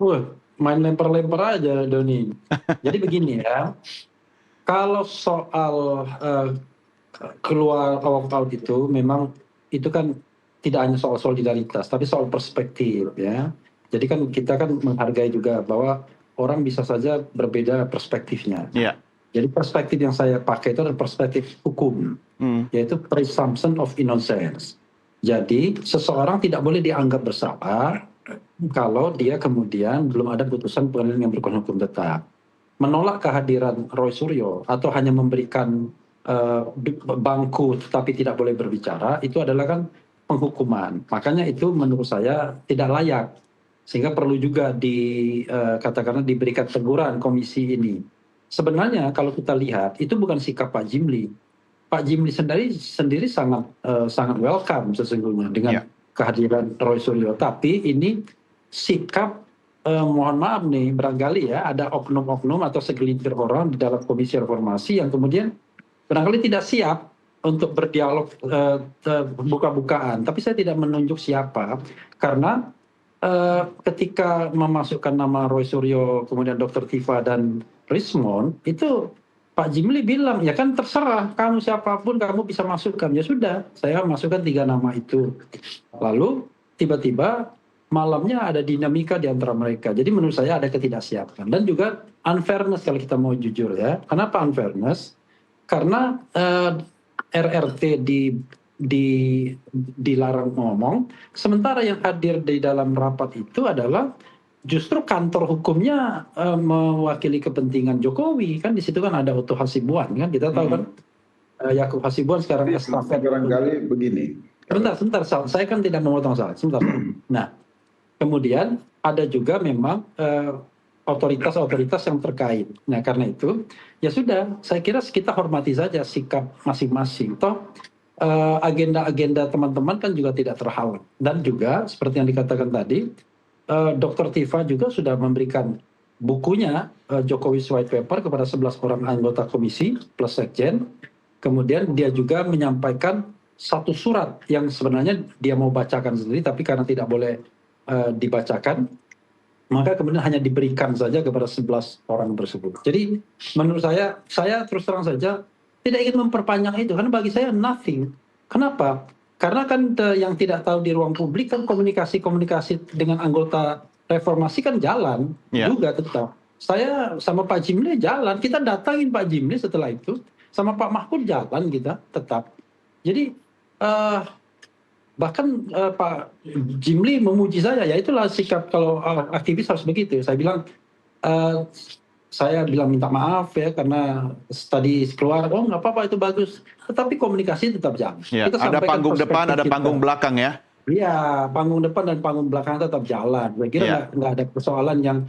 Wah, main lempar-lempar aja Doni. Jadi begini ya, kalau soal, keluar walkout itu memang itu kan tidak hanya soal solidaritas, tapi soal perspektif ya. Jadi kan kita kan menghargai juga bahwa orang bisa saja berbeda perspektifnya. Iya. Jadi perspektif yang saya pakai itu adalah perspektif hukum, yaitu presumption of innocence. Jadi seseorang tidak boleh dianggap bersalah kalau dia kemudian belum ada putusan pengadilan yang berkuasa hukum tetap. Menolak kehadiran Roy Suryo atau hanya memberikan bangku tetapi tidak boleh berbicara, itu adalah kan penghukuman. Makanya itu menurut saya tidak layak. Sehingga perlu juga katakanlah diberikan teguran komisi ini. Sebenarnya kalau kita lihat itu bukan sikap Pak Jimli. Pak Jimli sendiri sangat welcome sesungguhnya dengan kehadiran Roy Suryo. Tapi ini sikap, mohon maaf nih, barangkali ya ada oknum-oknum atau segelintir orang di dalam komisi reformasi yang kemudian barangkali tidak siap untuk berdialog buka-bukaan. Tapi saya tidak menunjuk siapa karena ketika memasukkan nama Roy Suryo, kemudian Dr. Tifa dan Rismond, itu Pak Jimli bilang, ya kan terserah kamu siapapun kamu bisa masukkan. Ya sudah, saya masukkan 3 nama itu. Lalu tiba-tiba malamnya ada dinamika di antara mereka. Jadi menurut saya ada ketidaksiapan. Dan juga unfairness kalau kita mau jujur ya. Kenapa unfairness? Karena RRT dilarang ngomong, sementara yang hadir di dalam rapat itu adalah justru kantor hukumnya mewakili kepentingan Jokowi. Kan di situ kan ada Oto Hasibuan kan, kita tahu kan Yakub Hasibuan sekarang estafet. Barangkali begini. Sebentar, saya kan tidak memotong salah. Sebentar. Nah, kemudian ada juga memang otoritas-otoritas yang terkait. Nah, karena itu ya sudah, saya kira kita hormati saja sikap masing-masing. Toh agenda-agenda teman-teman kan juga tidak terhalang. Dan juga seperti yang dikatakan tadi, Dr. Tifa juga sudah memberikan bukunya Jokowi's White Paper kepada 11 orang anggota komisi plus sekjen. Kemudian dia juga menyampaikan satu surat yang sebenarnya dia mau bacakan sendiri, tapi karena tidak boleh dibacakan, maka kemudian hanya diberikan saja kepada 11 orang tersebut. Jadi menurut saya terus terang saja tidak ingin memperpanjang itu, karena bagi saya nothing. Kenapa? Karena kan yang tidak tahu di ruang publik kan komunikasi dengan anggota reformasi kan jalan juga tetap. Saya sama Pak Jimli jalan, kita datangin Pak Jimli setelah itu, sama Pak Mahfud jalan kita tetap. Jadi bahkan Pak Jimli memuji saya, ya itulah sikap kalau aktivis harus begitu. Saya bilang minta maaf ya karena tadi keluar, oh nggak apa-apa itu bagus. Tetapi komunikasi tetap jalan. Ya, ada panggung depan, ada panggung belakang ya? Iya, panggung depan dan panggung belakang tetap jalan. Saya kira nggak ada persoalan yang,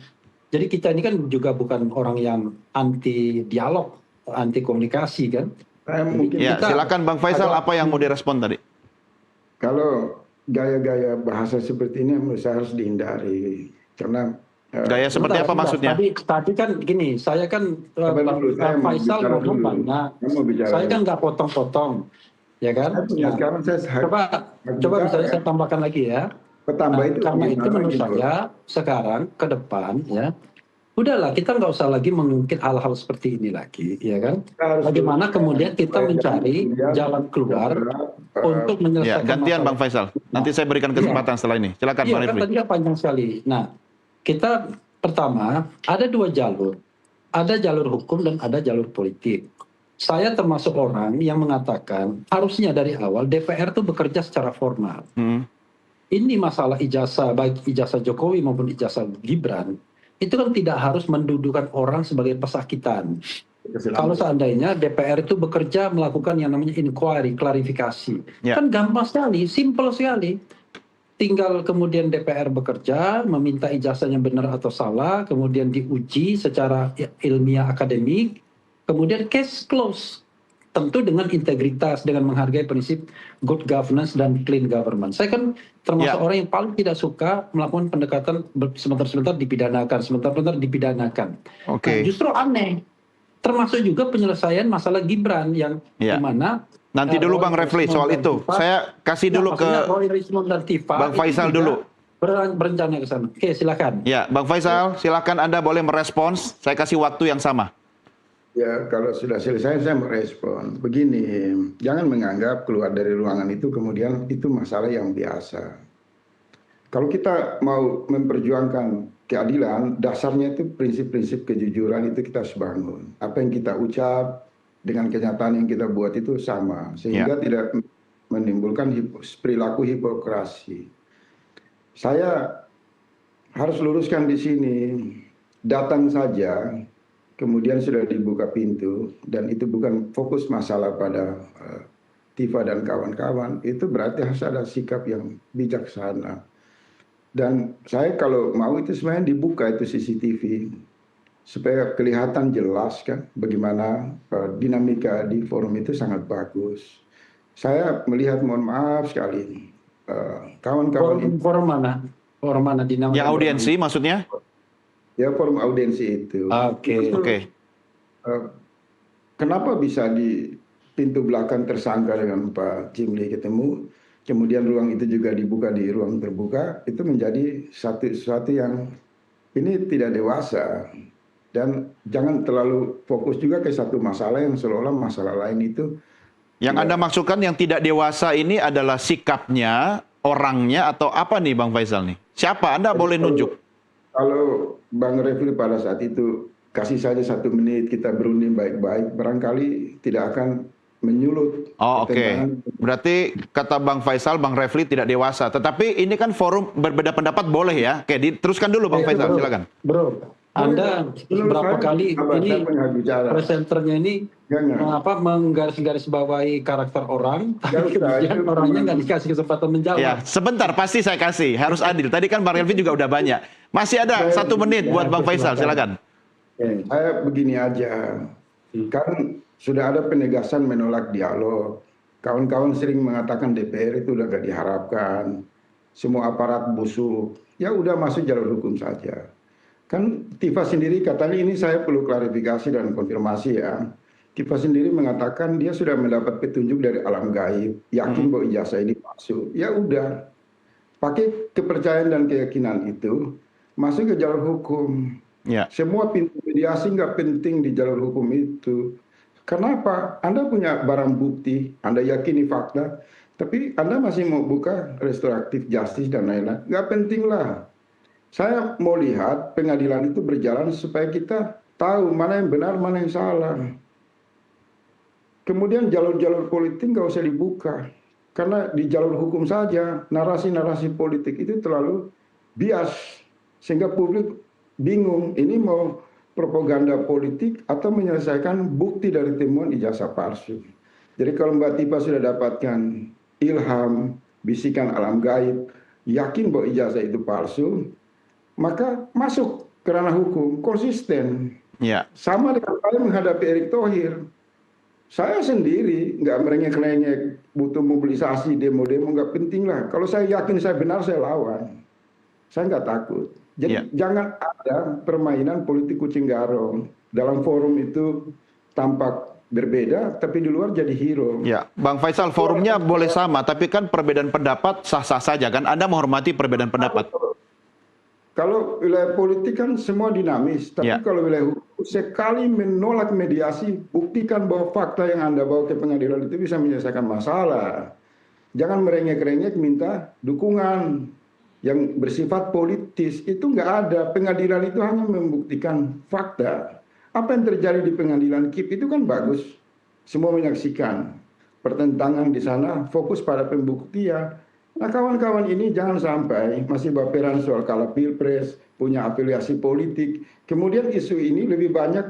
jadi kita ini kan juga bukan orang yang anti dialog, anti komunikasi kan. Ya, silakan Bang Faisal, apa yang mau direspon tadi? Kalau gaya-gaya bahasa seperti ini menurut saya harus dihindari. Karena gaya seperti apa maksudnya? Tadi kan gini, saya kan Faisal ngomong banyak, saya kan nggak potong-potong, ya kan? Sekarang Coba misalnya saya tambahkan lagi ya. Karena itu menurut saya sekarang ke depan ya, udahlah kita nggak usah lagi mengungkit hal-hal seperti ini lagi, ya kan? Bagaimana kemudian kita mencari jalan keluar untuk menyelesaikan gantian Bang Faisal. Nanti saya berikan kesempatan setelah ini. Silakan Bang Rifli. Tadi panjang sekali. Nah, kita pertama ada 2 jalur. Ada jalur hukum dan ada jalur politik. Saya termasuk orang yang mengatakan harusnya dari awal DPR itu bekerja secara formal. Ini masalah ijazah, baik ijazah Jokowi maupun ijazah Gibran, itu kan tidak harus mendudukan orang sebagai pesakitan. Kalau seandainya DPR itu bekerja melakukan yang namanya inquiry, klarifikasi, kan gampang sekali, simple sekali. Tinggal kemudian DPR bekerja, meminta ijazahnya benar atau salah, kemudian diuji secara ilmiah akademik, kemudian case close. Tentu dengan integritas, dengan menghargai prinsip good governance dan clean government. Saya kan termasuk orang yang paling tidak suka melakukan pendekatan sebentar-sebentar dipidanakan, sebentar-sebentar dipidanakan. Nah, justru aneh. Termasuk juga penyelesaian masalah Gibran yang dimana nanti dulu Bang Rifli soal itu. Saya kasih dulu ke Roy Rismond dan Tifa, Bang Faisal dulu. berencana ke sana. Oke, silakan. Ya, Bang Faisal, silakan Anda boleh merespons. Saya kasih waktu yang sama. Ya, kalau sudah selesai saya merespon. Begini, jangan menganggap keluar dari ruangan itu kemudian itu masalah yang biasa. Kalau kita mau memperjuangkan keadilan, dasarnya itu prinsip-prinsip kejujuran itu kita harus bangun. Apa yang kita ucap dengan kenyataan yang kita buat itu sama, sehingga tidak menimbulkan perilaku hipokrasi. Saya harus luruskan di sini, datang saja, kemudian sudah dibuka pintu, dan itu bukan fokus masalah pada Tifa dan kawan-kawan, itu berarti harus ada sikap yang bijaksana. Dan saya kalau mau itu sebenarnya dibuka itu CCTV, supaya kelihatan jelas kan bagaimana dinamika di forum itu sangat bagus. Saya melihat, mohon maaf sekali, kawan-kawan Forum mana? Forum mana dinamika? Ya, audiensi maksudnya? Ya, forum audiensi itu. Oke. Kenapa bisa di pintu belakang tersangka dengan Pak Jimli ketemu, kemudian ruang itu juga dibuka di ruang terbuka, itu menjadi sesuatu yang ini tidak dewasa. Dan jangan terlalu fokus juga ke satu masalah yang seolah-olah masalah lain itu. Yang Anda maksudkan yang tidak dewasa ini adalah sikapnya, orangnya, atau apa nih Bang Faisal nih? Siapa? Anda boleh nunjuk. Kalau Bang Refli pada saat itu kasih saja 1 menit kita berunding baik-baik, barangkali tidak akan menyulut. Oh, oke. Berarti kata Bang Faisal, Bang Refli tidak dewasa. Tetapi ini kan forum berbeda pendapat boleh ya? Oke, diteruskan dulu Bang Faisal, silakan. Bro, Anda berapa kali ini presenternya ini menggaris bawahi karakter orang, tapi kemudian orangnya nggak dikasih kesempatan menjawab. Ya, sebentar, pasti saya kasih. Harus adil. Tadi kan Bang Refli juga udah banyak. Masih ada 1 menit buat Bang Faisal, silakan. Saya begini aja, kan sudah ada penegasan menolak dialog. Kawan-kawan sering mengatakan DPR itu udah gak diharapkan, semua aparat busuk. Ya udah masuk jalur hukum saja. Kan Tifa sendiri katanya, ini saya perlu klarifikasi dan konfirmasi ya. Tifa sendiri mengatakan dia sudah mendapat petunjuk dari alam gaib, yakin bahwa ijazah ini palsu. Ya udah, pakai kepercayaan dan keyakinan itu masuk ke jalur hukum. Ya. Semua pintu mediasi nggak penting di jalur hukum itu. Kenapa? Anda punya barang bukti, Anda yakini fakta, tapi Anda masih mau buka restoratif justice dan lain-lain. Nggak penting lah. Saya mau lihat pengadilan itu berjalan supaya kita tahu mana yang benar, mana yang salah. Kemudian jalur-jalur politik nggak usah dibuka. Karena di jalur hukum saja, narasi-narasi politik itu terlalu bias. Sehingga publik bingung, ini mau propaganda politik atau menyelesaikan bukti dari temuan ijazah palsu. Jadi kalau Mbak Tifa sudah dapatkan ilham, bisikan alam gaib, yakin bahwa ijazah itu palsu, maka masuk ke ranah hukum, konsisten. Ya. Sama dengan saya menghadapi Erick Thohir. Saya sendiri nggak merengek-rengek, butuh mobilisasi, demo-demo, nggak penting lah. Kalau saya yakin saya benar, saya lawan. Saya nggak takut. Jadi jangan ada permainan politik kucing garong. Dalam forum itu tampak berbeda, tapi di luar jadi hero. Ya, Bang Faisal, forumnya boleh sama, tapi kan perbedaan pendapat sah-sah saja kan? Anda menghormati perbedaan pendapat. Kalau wilayah politik kan semua dinamis, tapi kalau wilayah hukum sekali menolak mediasi, buktikan bahwa fakta yang Anda bawa ke pengadilan itu bisa menyelesaikan masalah. Jangan merengek-rengek minta dukungan yang bersifat politis, itu nggak ada. Pengadilan itu hanya membuktikan fakta. Apa yang terjadi di pengadilan KIP itu kan bagus. Semua menyaksikan. Pertentangan di sana fokus pada pembuktian. Nah kawan-kawan ini jangan sampai masih baperan soal kalah pilpres, punya afiliasi politik. Kemudian isu ini lebih banyak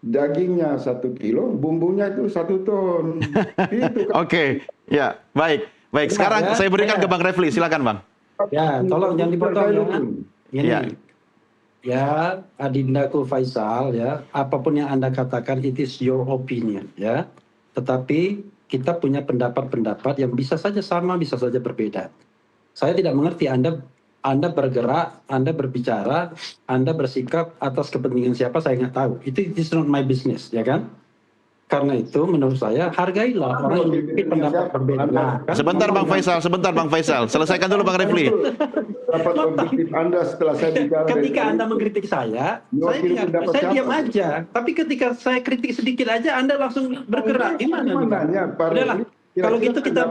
dagingnya 1 kilo, bumbunya itu 1 ton. Oke, ya baik. Baik, sekarang saya berikan ke Bang Refli, silakan Bang. Ya, tolong jangan dipotong ya. Ini ya, Adindaku Faisal ya, apapun yang Anda katakan it is your opinion ya. Tetapi kita punya pendapat-pendapat yang bisa saja sama, bisa saja berbeda. Saya tidak mengerti Anda bergerak, Anda berbicara, Anda bersikap atas kepentingan siapa saya nggak tahu. Itu it is not my business, ya kan? Karena itu menurut saya hargailah orang yang memiliki pendapat berbeda. Nah, kan Sebentar Bang Faisal, selesaikan dulu Bang Refli. Dapat objektif Anda setelah saya bicara. ketika Anda mengkritik saya diam aja. Tapi ketika saya kritik sedikit aja, Anda langsung bergerak. Gimana? Udahlah. Kalau gitu kita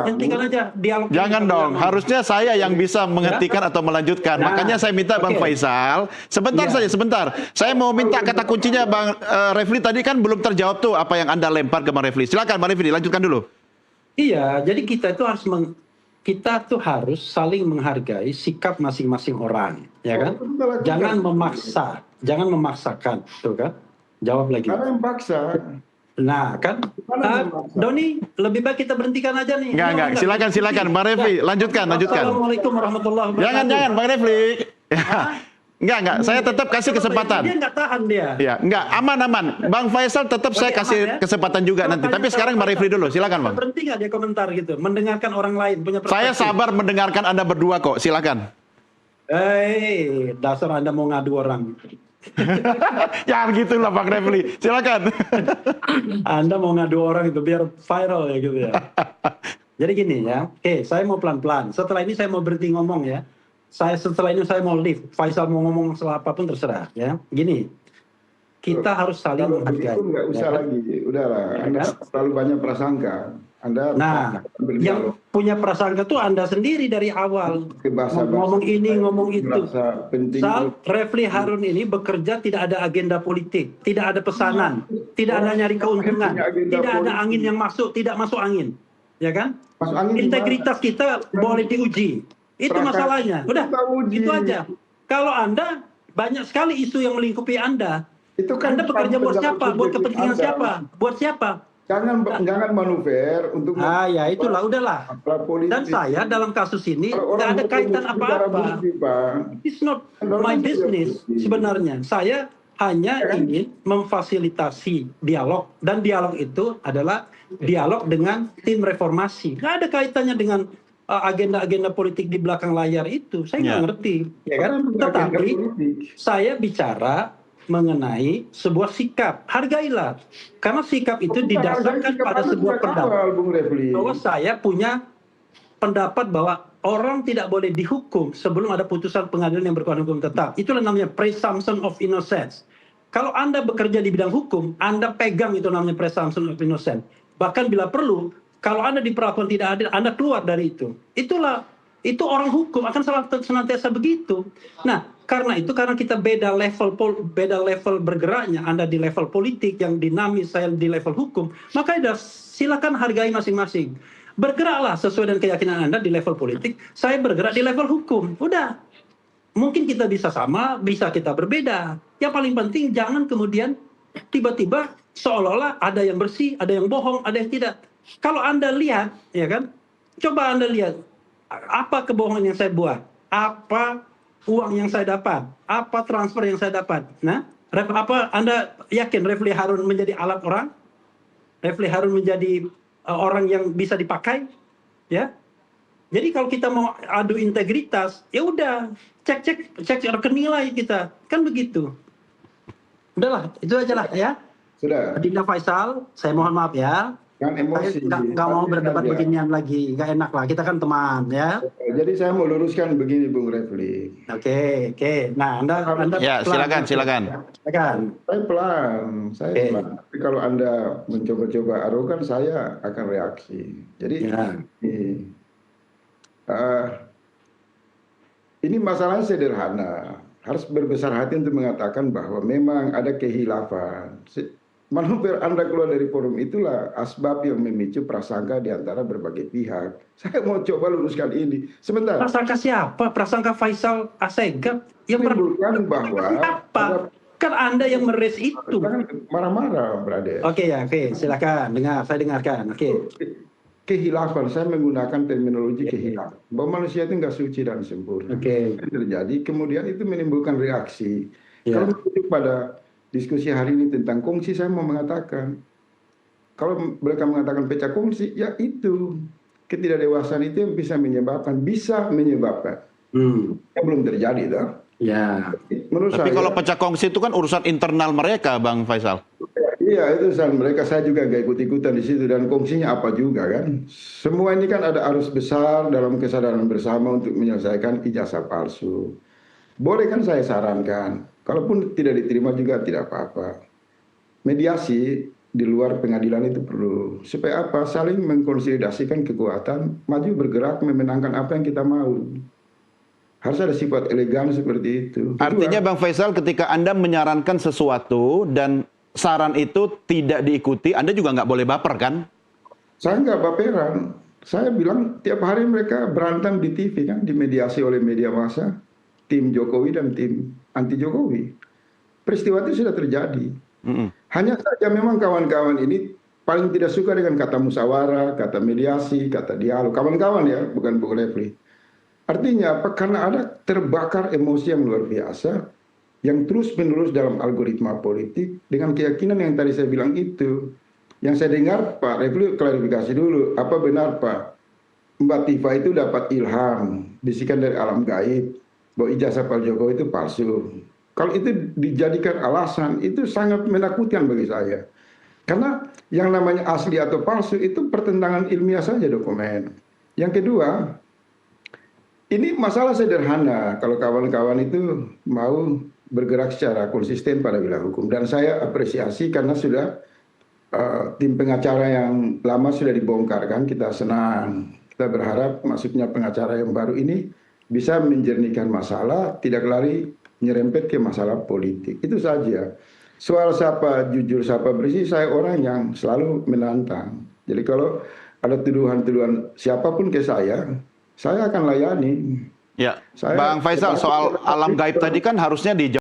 hentikan aja dialog. Jangan dong, harusnya saya yang bisa menghentikan atau melanjutkan. Makanya saya minta Bang Faisal, sebentar saja, sebentar. Saya mau minta kata kuncinya Bang Refli tadi kan belum terjawab tuh apa yang Anda lempar ke Bang Refli. Silakan Bang Refli, lanjutkan dulu. Iya, jadi kita tuh harus saling menghargai sikap masing-masing orang, ya kan? Jangan memaksakan, tuh kan? Jawab lagi. Karena yang paksa. Nah kan, Doni, lebih baik kita berhentikan aja nih. Enggak. Silakan, Bang Refli, lanjutkan. Assalamualaikum warahmatullahi wabarakatuh. Jangan, Bang Refli. Enggak. Saya tetap kasih kesempatan. Dia nggak tahan dia. Ya, enggak, aman. Bang Faisal tetap saya kasih kesempatan juga nanti. Tapi sekarang Bang Refli dulu, silakan Bang. Berhenti nggak dia komentar gitu, mendengarkan orang lain punya Saya sabar mendengarkan Anda berdua kok, silakan. Dasar Anda mau ngadu orang. Jangan gitulah Bang Refli, silakan. Anda mau ngadu orang itu biar viral ya gitu ya. Jadi gini ya, saya mau pelan-pelan. Setelah ini saya mau berhenti ngomong ya. Setelah ini saya mau leave. Faisal mau ngomong masalah apapun terserah ya. Gini, kita harus saling menghargai. Nggak usah lagi, udahlah. Anda terlalu banyak prasangka. Nah, yang punya prasangka tuh Anda sendiri dari awal. Ngomong ini, ngomong itu. Refli Harun ini bekerja tidak ada agenda politik, tidak ada pesanan, tidak ada nyari keuntungan, tidak ada angin yang masuk, tidak masuk angin, ya kan? Integritas kita boleh diuji. Itu masalahnya. Udah, itu aja. Kalau Anda banyak sekali isu yang melingkupi Anda. Anda bekerja buat siapa? Buat kepentingan siapa? Buat siapa? Jangan manuver untuk ya itulah, udahlah. Dan saya dalam kasus ini tidak ada kaitan apa-apa. It's not my business sebenarnya. Saya hanya ingin memfasilitasi dialog, dan dialog itu adalah dialog dengan tim reformasi. Nggak ada kaitannya dengan agenda-agenda politik di belakang layar itu. Saya nggak ngerti, ya kan? Tetapi saya bicara mengenai sebuah sikap, hargailah, karena sikap itu didasarkan pada sebuah pendapat. Bahwa saya punya pendapat bahwa orang tidak boleh dihukum sebelum ada putusan pengadilan yang berkuatan hukum tetap. Itulah namanya presumption of innocence. Kalau Anda bekerja di bidang hukum, Anda pegang itu namanya presumption of innocence. Bahkan bila perlu, kalau Anda diperlakukan tidak adil, Anda keluar dari itu. Itu orang hukum akan senantiasa begitu. Nah, karena kita beda level bergeraknya. Anda di level politik yang dinamis, saya di level hukum, maka silakan hargai masing-masing. Bergeraklah sesuai dengan keyakinan Anda di level politik, saya bergerak di level hukum. Udah. Mungkin kita bisa sama, bisa kita berbeda. Yang paling penting jangan kemudian tiba-tiba seolah-olah ada yang bersih, ada yang bohong, ada yang tidak. Kalau Anda lihat, ya kan? Coba Anda lihat apa kebohongan yang saya buat, apa uang yang saya dapat, apa transfer yang saya dapat. Nah, apa Anda yakin Refli Harun menjadi alat orang? Refli Harun menjadi orang yang bisa dipakai? Ya. Jadi kalau kita mau adu integritas, ya udah cek rekening lah kita, kan begitu. Udahlah, itu aja lah ya. Sudah. Adinda Faisal, saya mohon maaf ya. Kan emosi. Nggak mau berdebat beginian lagi, nggak enak lah. Kita kan teman ya. Jadi saya mau luruskan begini, Bung Refli. Oke. Nah, Anda ya silakan. Saya pelan. Tapi kalau Anda mencoba-coba arogan, saya akan reaksi. Jadi ini masalahnya sederhana. Harus berbesar hati untuk mengatakan bahwa memang ada kehilafan. Manuver Anda keluar dari forum itulah asbab yang memicu prasangka di antara berbagai pihak. Saya mau coba luruskan ini. Sebentar. Prasangka siapa? Prasangka Faisal Assegaf? Yang menimbulkan bahwa apa? Kan Anda yang meres itu. Marah-marah, brother. Oke, silakan. Saya dengarkan. Kehilafan, saya menggunakan terminologi kehilafan. Bahwa manusia itu nggak suci dan sempurna. Terjadi, kemudian itu menimbulkan reaksi. Kalau merujuk pada diskusi hari ini tentang kongsi, saya mau mengatakan, kalau mereka mengatakan pecah kongsi, ya itu ketidakdewasaan itu yang bisa menyebabkan. Yang belum terjadi, toh. Ya. Menurut Tapi saya, kalau pecah kongsi itu kan urusan internal mereka, Bang Faisal. Iya, itu mereka, saya juga nggak ikut-ikutan di situ, dan kongsinya apa juga kan. Semua ini kan ada arus besar dalam kesadaran bersama untuk menyelesaikan ijazah palsu. Boleh kan saya sarankan, kalaupun tidak diterima juga tidak apa-apa. Mediasi di luar pengadilan itu perlu. Supaya apa? Saling mengkonsolidasikan kekuatan, maju bergerak memenangkan apa yang kita mau. Harus ada sifat elegan seperti itu. Artinya Bang Faisal, ketika Anda menyarankan sesuatu dan saran itu tidak diikuti, Anda juga nggak boleh baper kan? Saya nggak baperan. Saya bilang tiap hari mereka berantem di TV kan, dimediasi oleh media massa, tim Jokowi dan tim anti Jokowi. Peristiwa itu sudah terjadi. Hanya saja memang kawan-kawan ini paling tidak suka dengan kata musyawarah, kata mediasi, kata dialog. Kawan-kawan ya, bukan Bung Refli. Artinya apa? Karena ada terbakar emosi yang luar biasa, yang terus-menerus dalam algoritma politik, dengan keyakinan yang tadi saya bilang itu. Yang saya dengar, Pak Refli klarifikasi dulu, apa benar Pak, Mbak Tifa itu dapat ilham, bisikan dari alam gaib, bahwa ijazah Pak Jokowi itu palsu. Kalau itu dijadikan alasan, itu sangat menakutkan bagi saya. Karena yang namanya asli atau palsu itu pertentangan ilmiah saja dokumen. Yang kedua, ini masalah sederhana kalau kawan-kawan itu mau bergerak secara konsisten pada wilayah hukum. Dan saya apresiasi karena sudah tim pengacara yang lama sudah dibongkar kan, kita senang. Kita berharap masuknya pengacara yang baru ini bisa menjernihkan masalah, tidak lari nyerempet ke masalah politik. Itu saja. Soal siapa jujur, siapa bersih, saya orang yang selalu menantang. Jadi kalau ada tuduhan-tuduhan siapapun ke saya akan layani. Ya, Bang Faisal, soal alam gaib tadi kan harusnya dijawab